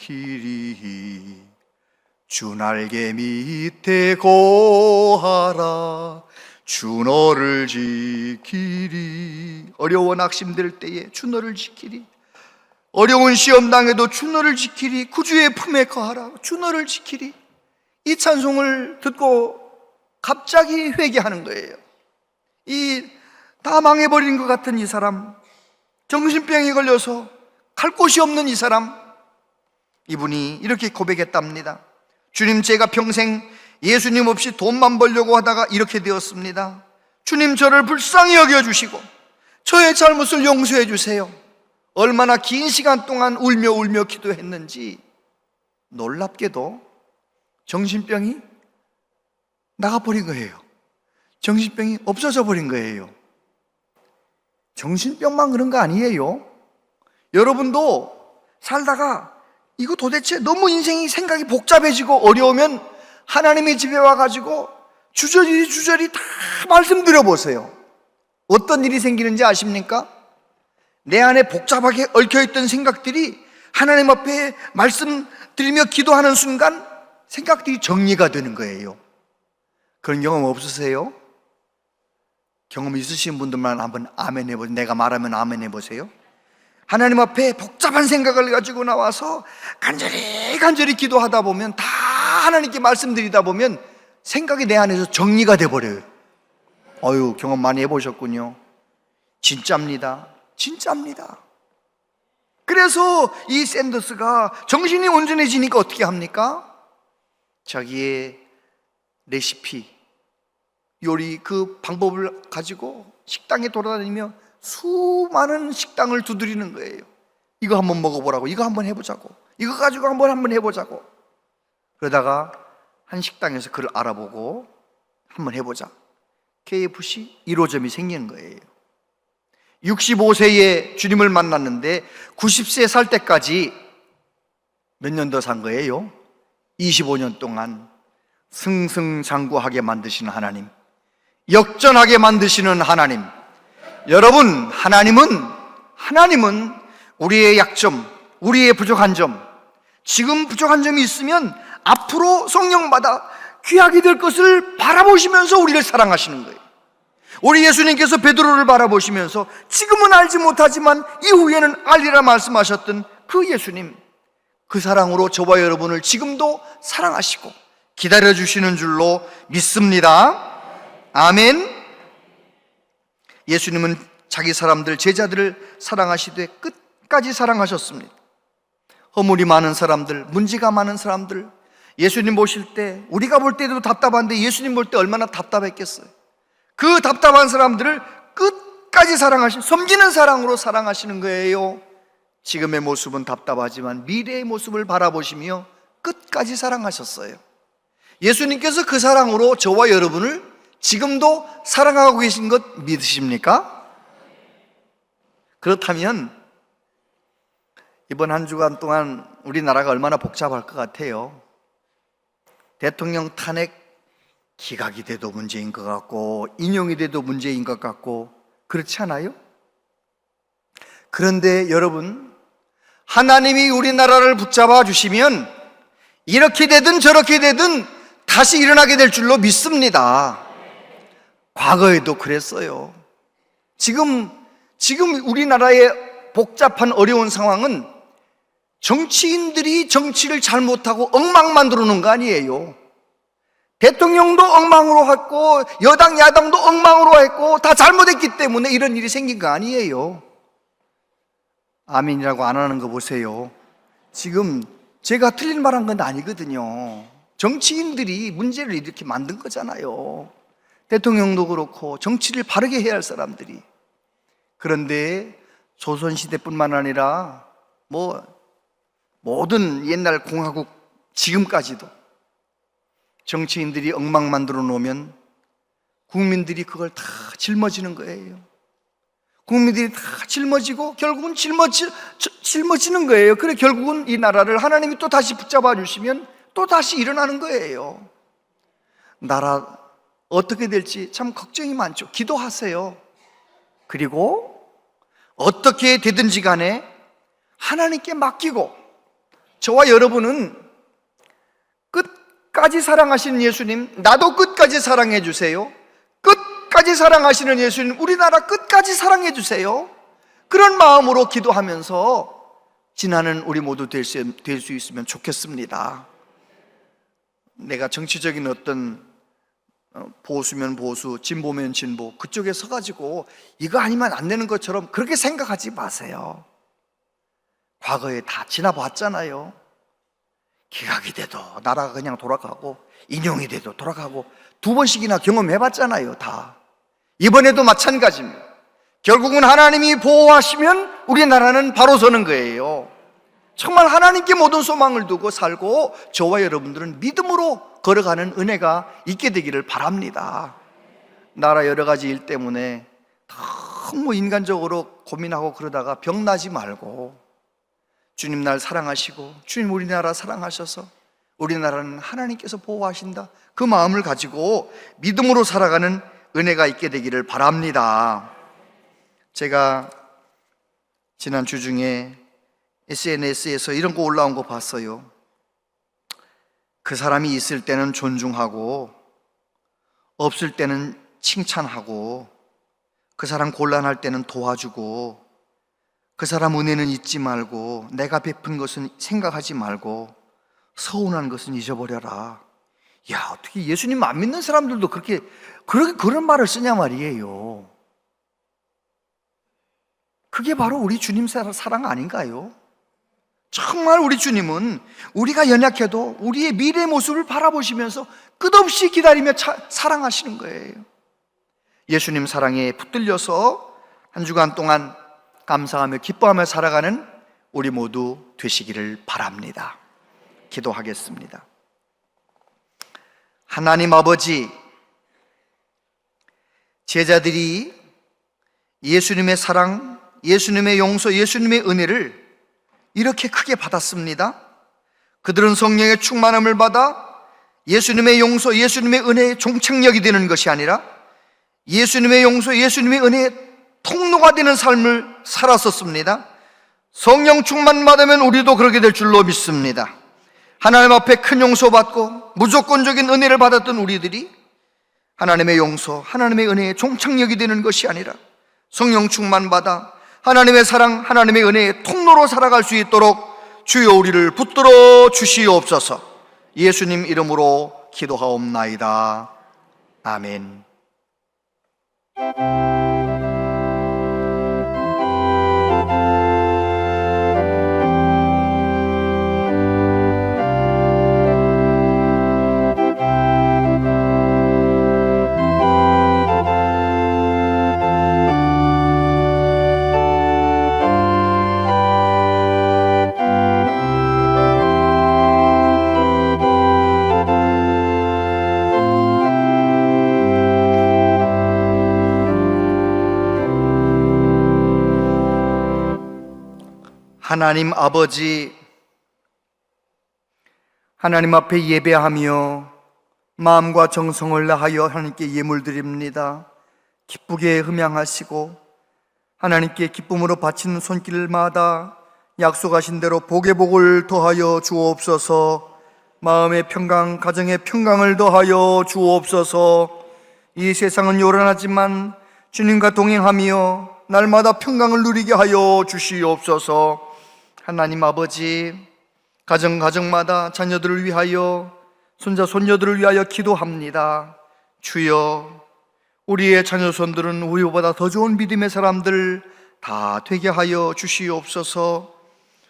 주 날개 밑에 거하라, 주 너를 지키리. 어려워 낙심될 때에 주 너를 지키리. 어려운 시험 당해도 주 너를 지키리. 구주의 품에 거하라, 주 너를 지키리. 이 찬송을 듣고 갑자기 회개하는 거예요. 이 다 망해버린 것 같은 이 사람, 정신병이 걸려서 갈 곳이 없는 이 사람, 이분이 이렇게 고백했답니다. 주님, 제가 평생 예수님 없이 돈만 벌려고 하다가 이렇게 되었습니다. 주님, 저를 불쌍히 여겨주시고 저의 잘못을 용서해 주세요. 얼마나 긴 시간 동안 울며 기도했는지 놀랍게도 정신병이 나가버린 거예요. 정신병이 없어져 버린 거예요. 정신병만 그런 거 아니에요. 여러분도 살다가 이거 도대체 너무 인생이 생각이 복잡해지고 어려우면 하나님의 집에 와가지고 주저리 다 말씀드려 보세요. 어떤 일이 생기는지 아십니까? 내 안에 복잡하게 얽혀있던 생각들이 하나님 앞에 말씀드리며 기도하는 순간 생각들이 정리가 되는 거예요. 그런 경험 없으세요? 경험 있으신 분들만 한번 아멘 해보세요. 내가 말하면 아멘 해보세요. 하나님 앞에 복잡한 생각을 가지고 나와서 간절히 기도하다 보면, 다 하나님께 말씀드리다 보면 생각이 내 안에서 정리가 돼버려요. 경험 많이 해보셨군요. 진짜입니다. 그래서 이 샌더스가 정신이 온전해지니까 어떻게 합니까? 자기의 레시피, 요리 그 방법을 가지고 식당에 돌아다니며 수많은 식당을 두드리는 거예요. 이거 한번 먹어보라고, 이거 한번 해보자고, 이거 가지고 한번 해보자고. 그러다가 한 식당에서 그걸 알아보고 한번 해보자. KFC 1호점이 생기는 거예요. 65세에 주님을 만났는데 90세 살 때까지 몇 년 더 산 거예요? 25년 동안 승승장구하게 만드시는 하나님, 역전하게 만드시는 하나님. 여러분, 하나님은 우리의 약점, 우리의 부족한 점, 지금 부족한 점이 있으면 앞으로 성령받아 귀하게 될 것을 바라보시면서 우리를 사랑하시는 거예요. 우리 예수님께서 베드로를 바라보시면서 지금은 알지 못하지만 이후에는 알리라 말씀하셨던 그 예수님, 그 사랑으로 저와 여러분을 지금도 사랑하시고 기다려주시는 줄로 믿습니다. 아멘. 예수님은 자기 사람들, 제자들을 사랑하시되 끝까지 사랑하셨습니다. 허물이 많은 사람들, 문제가 많은 사람들, 예수님 보실 때, 우리가 볼 때도 답답한데 예수님 볼 때 얼마나 답답했겠어요. 그 답답한 사람들을 끝까지 섬기는 사랑으로 사랑하시는 거예요. 지금의 모습은 답답하지만 미래의 모습을 바라보시며 끝까지 사랑하셨어요. 예수님께서 그 사랑으로 저와 여러분을 지금도 사랑하고 계신 것 믿으십니까? 그렇다면 이번 한 주간 동안 우리나라가 얼마나 복잡할 것 같아요. 대통령 탄핵 기각이 돼도 문제인 것 같고 인용이 돼도 문제인 것 같고, 그렇지 않아요? 그런데 여러분, 하나님이 우리나라를 붙잡아 주시면 이렇게 되든 저렇게 되든 다시 일어나게 될 줄로 믿습니다. 과거에도 그랬어요. 지금 우리나라의 복잡한 어려운 상황은 정치인들이 정치를 잘못하고 엉망 만들어 놓은 거 아니에요. 대통령도 엉망으로 했고 여당 야당도 엉망으로 했고 다 잘못했기 때문에 이런 일이 생긴 거 아니에요. 아멘이라고 안 하는 거 보세요. 지금 제가 틀린 말 한 건 아니거든요. 정치인들이 문제를 이렇게 만든 거잖아요. 대통령도 그렇고 정치를 바르게 해야 할 사람들이. 그런데 조선시대뿐만 아니라 모든 옛날 공화국 지금까지도 정치인들이 엉망 만들어 놓으면 국민들이 그걸 다 짊어지는 거예요. 국민들이 다 짊어지고 결국은 짊어지는 거예요. 그래 결국은 이 나라를 하나님이 또 다시 붙잡아 주시면 또 다시 일어나는 거예요. 나라 어떻게 될지 참 걱정이 많죠. 기도하세요. 그리고 어떻게 되든지 간에 하나님께 맡기고, 저와 여러분은 끝까지 사랑하시는 예수님, 나도 끝까지 사랑해 주세요. 끝까지 사랑하시는 예수님, 우리나라 끝까지 사랑해 주세요. 그런 마음으로 기도하면서 지나는 우리 모두 될 수 있으면 좋겠습니다. 내가 정치적인 어떤 보수면 보수, 진보면 진보, 그쪽에 서가지고 이거 아니면 안 되는 것처럼 그렇게 생각하지 마세요. 과거에 다 지나봤잖아요. 기각이 돼도 나라가 그냥 돌아가고 인용이 돼도 돌아가고 2번씩이나 경험해봤잖아요. 다 이번에도 마찬가지입니다. 결국은 하나님이 보호하시면 우리나라는 바로 서는 거예요. 정말 하나님께 모든 소망을 두고 살고 저와 여러분들은 믿음으로 걸어가는 은혜가 있게 되기를 바랍니다. 나라 여러 가지 일 때문에 너무 인간적으로 고민하고 그러다가 병나지 말고 주님 날 사랑하시고 주님 우리나라 사랑하셔서 우리나라는 하나님께서 보호하신다, 그 마음을 가지고 믿음으로 살아가는 은혜가 있게 되기를 바랍니다. 제가 지난 주 중에 SNS에서 이런 거 올라온 거 봤어요. 그 사람이 있을 때는 존중하고 없을 때는 칭찬하고 그 사람 곤란할 때는 도와주고 그 사람 은혜는 잊지 말고 내가 베푼 것은 생각하지 말고 서운한 것은 잊어버려라. 야, 어떻게 예수님 안 믿는 사람들도 그렇게 그런 말을 쓰냐 말이에요. 그게 바로 우리 주님 사랑 아닌가요? 정말 우리 주님은 우리가 연약해도 우리의 미래의 모습을 바라보시면서 끝없이 기다리며 사랑하시는 거예요. 예수님 사랑에 붙들려서 한 주간 동안 감사하며 기뻐하며 살아가는 우리 모두 되시기를 바랍니다. 기도하겠습니다. 하나님 아버지, 제자들이 예수님의 사랑, 예수님의 용서, 예수님의 은혜를 이렇게 크게 받았습니다. 그들은 성령의 충만함을 받아 예수님의 용서, 예수님의 은혜의 종착역이 되는 것이 아니라 예수님의 용서, 예수님의 은혜의 통로가 되는 삶을 살았었습니다. 성령 충만 받으면 우리도 그렇게 될 줄로 믿습니다. 하나님 앞에 큰 용서받고 무조건적인 은혜를 받았던 우리들이 하나님의 용서, 하나님의 은혜의 종착역이 되는 것이 아니라 성령 충만 받아 하나님의 사랑, 하나님의 은혜의 통로로 살아갈 수 있도록 주여 우리를 붙들어 주시옵소서. 예수님 이름으로 기도하옵나이다. 아멘. 하나님 아버지, 하나님 앞에 예배하며 마음과 정성을 다하여 하나님께 예물드립니다. 기쁘게 흠양하시고 하나님께 기쁨으로 바치는 손길마다 약속하신 대로 복의 복을 더하여 주옵소서. 마음의 평강, 가정의 평강을 더하여 주옵소서. 이 세상은 요란하지만 주님과 동행하며 날마다 평강을 누리게 하여 주시옵소서. 하나님 아버지, 가정마다 자녀들을 위하여, 손자 손녀들을 위하여 기도합니다. 주여, 우리의 자녀손들은 우리보다 더 좋은 믿음의 사람들 다 되게 하여 주시옵소서.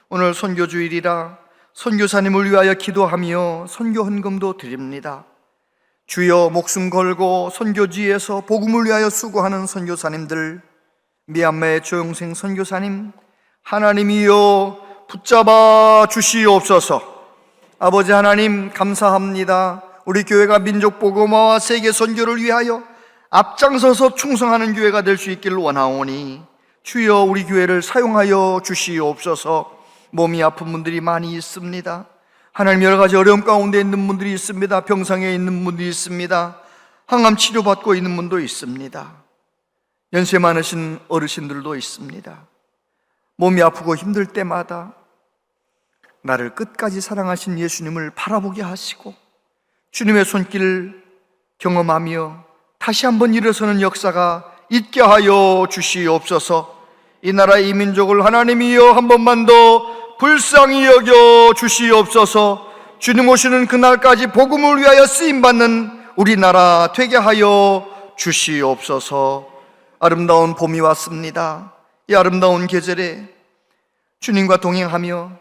오늘 선교주일이라 선교사님을 위하여 기도하며 선교 헌금도 드립니다. 주여, 목숨 걸고 선교지에서 복음을 위하여 수고하는 선교사님들, 미얀마의 조영생 선교사님, 하나님이여 붙잡아 주시옵소서. 아버지 하나님, 감사합니다. 우리 교회가 민족 복음화와 세계 선교를 위하여 앞장서서 충성하는 교회가 될 수 있기를 원하오니 주여 우리 교회를 사용하여 주시옵소서. 몸이 아픈 분들이 많이 있습니다. 하나님, 여러 가지 어려움 가운데 있는 분들이 있습니다. 병상에 있는 분들이 있습니다. 항암 치료받고 있는 분도 있습니다. 연세 많으신 어르신들도 있습니다. 몸이 아프고 힘들 때마다 나를 끝까지 사랑하신 예수님을 바라보게 하시고 주님의 손길을 경험하며 다시 한번 일어서는 역사가 있게 하여 주시옵소서. 이 나라 이 민족을 하나님이여 한 번만 더 불쌍히 여겨 주시옵소서. 주님 오시는 그날까지 복음을 위하여 쓰임받는 우리나라 되게 하여 주시옵소서. 아름다운 봄이 왔습니다. 이 아름다운 계절에 주님과 동행하며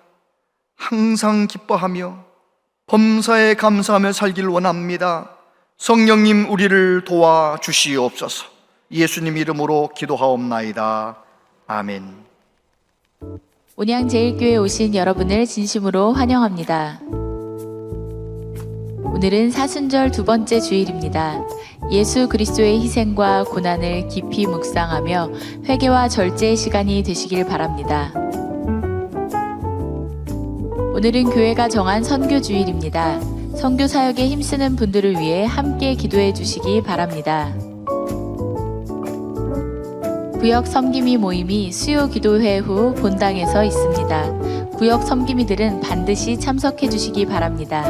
항상 기뻐하며 범사에 감사하며 살길 원합니다. 성령님, 우리를 도와주시옵소서. 예수님 이름으로 기도하옵나이다. 아멘. 온양제일교회 오신 여러분을 진심으로 환영합니다. 오늘은 사순절 두 번째 주일입니다. 예수 그리스도의 희생과 고난을 깊이 묵상하며 회개와 절제의 시간이 되시길 바랍니다. 오늘은 교회가 정한 선교주일입니다. 선교 사역에 힘쓰는 분들을 위해 함께 기도해 주시기 바랍니다. 구역 섬김이 모임이 수요 기도회 후 본당에서 있습니다. 구역 섬김이들은 반드시 참석해 주시기 바랍니다.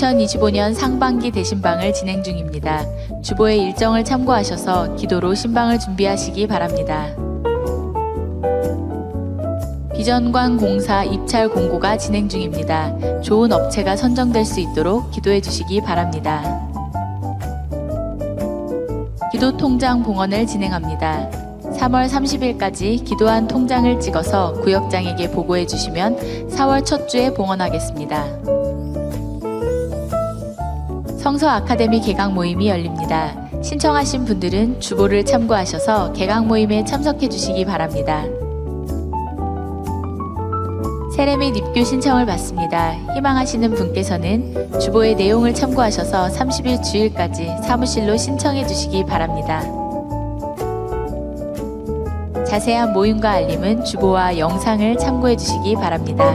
2025년 상반기 대신방을 진행 중입니다. 주보의 일정을 참고하셔서 기도로 신방을 준비하시기 바랍니다. 비전관 공사 입찰 공고가 진행 중입니다. 좋은 업체가 선정될 수 있도록 기도해 주시기 바랍니다. 기도 통장 봉헌을 진행합니다. 3월 30일까지 기도한 통장을 찍어서 구역장에게 보고해 주시면 4월 첫 주에 봉헌하겠습니다. 성서 아카데미 개강 모임이 열립니다. 신청하신 분들은 주보를 참고하셔서 개강 모임에 참석해 주시기 바랍니다. 세례 및 입교 신청을 받습니다. 희망하시는 분께서는 주보의 내용을 참고하셔서 30일 주일까지 사무실로 신청해 주시기 바랍니다. 자세한 모임과 알림은 주보와 영상을 참고해 주시기 바랍니다.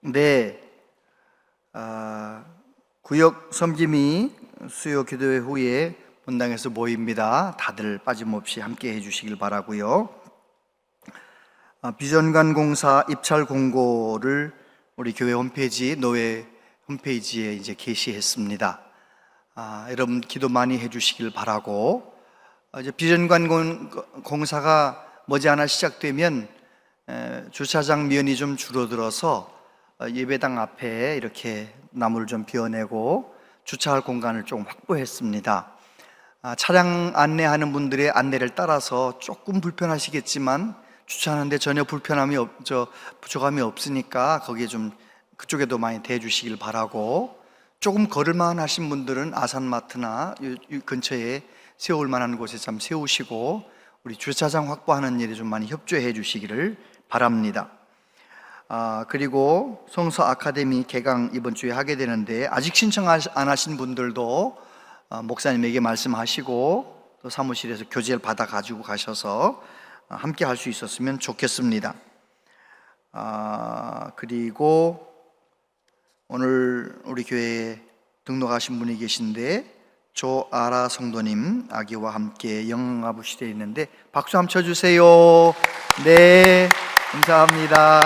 네, 구역 섬김이 수요 기도회 후에 본당에서 모입니다. 다들 빠짐없이 함께 해주시길 바라고요. 비전관 공사 입찰 공고를 우리 교회 홈페이지, 노회 홈페이지에 이제 게시했습니다. 여러분 기도 많이 해주시길 바라고, 이제 비전관 공사가 머지않아 시작되면 주차장 면이 좀 줄어들어서 예배당 앞에 이렇게 나무를 좀 비워내고 주차할 공간을 좀 확보했습니다. 차량 안내하는 분들의 안내를 따라서 조금 불편하시겠지만 주차하는데 전혀 부족함이 없으니까 거기에 좀 그쪽에도 많이 대주시길 바라고, 조금 걸을만 하신 분들은 아산마트나 이 근처에 세울 만한 곳에 좀 세우시고 우리 주차장 확보하는 일에 좀 많이 협조해 주시기를 바랍니다. 그리고 성서 아카데미 개강 이번 주에 하게 되는데, 아직 신청 안 하신 분들도 목사님에게 말씀하시고 또 사무실에서 교재를 받아 가지고 가셔서 함께 할 수 있었으면 좋겠습니다. 그리고 오늘 우리 교회에 등록하신 분이 계신데, 조아라 성도님 아기와 함께 영아부 시대에 있는데 박수 한번 쳐주세요. 네, 감사합니다.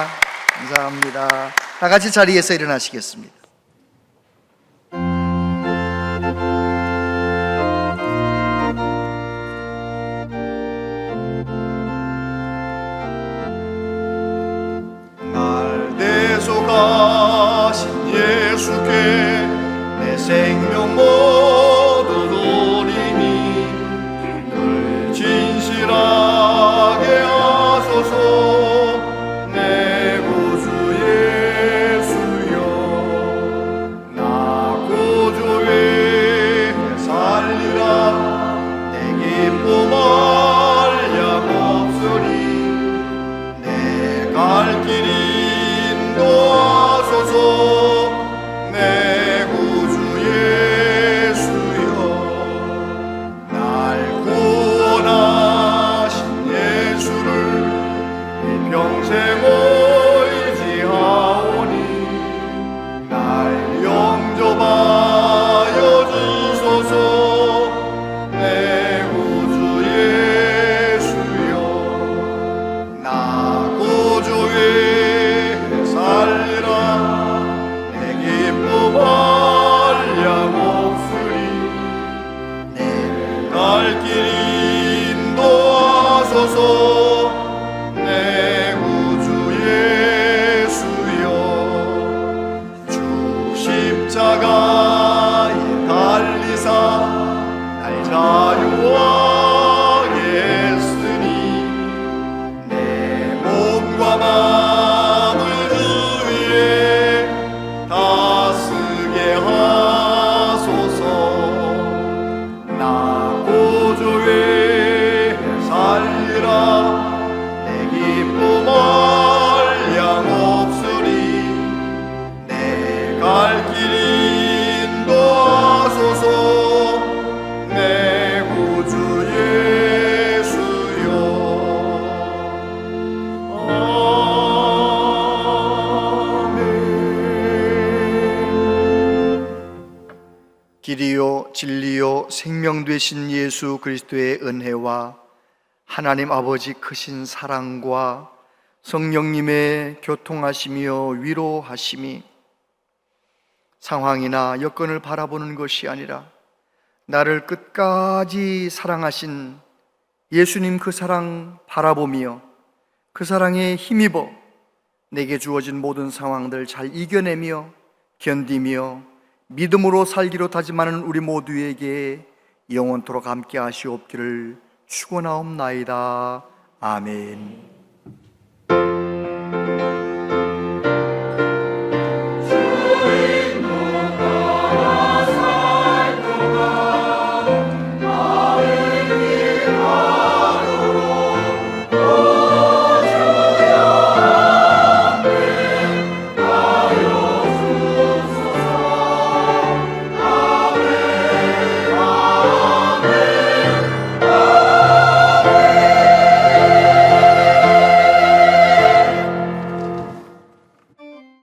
감사합니다. 다 같이 자리에서 일어나시겠습니다. 날 대속하신 예수께 내 생명 모두 돌리니 늘 진실하게 하소서. 길이요 진리요 생명 되신 예수 그리스도의 은혜와 하나님 아버지 크신 사랑과 성령님의 교통하시며 위로하심이 상황이나 여건을 바라보는 것이 아니라 나를 끝까지 사랑하신 예수님 그 사랑 바라보며 그 사랑에 힘입어 내게 주어진 모든 상황들 잘 이겨내며 견디며 믿음으로 살기로 다짐하는 우리 모두에게 영원토록 함께 하시옵기를 축원하옵나이다. 아멘.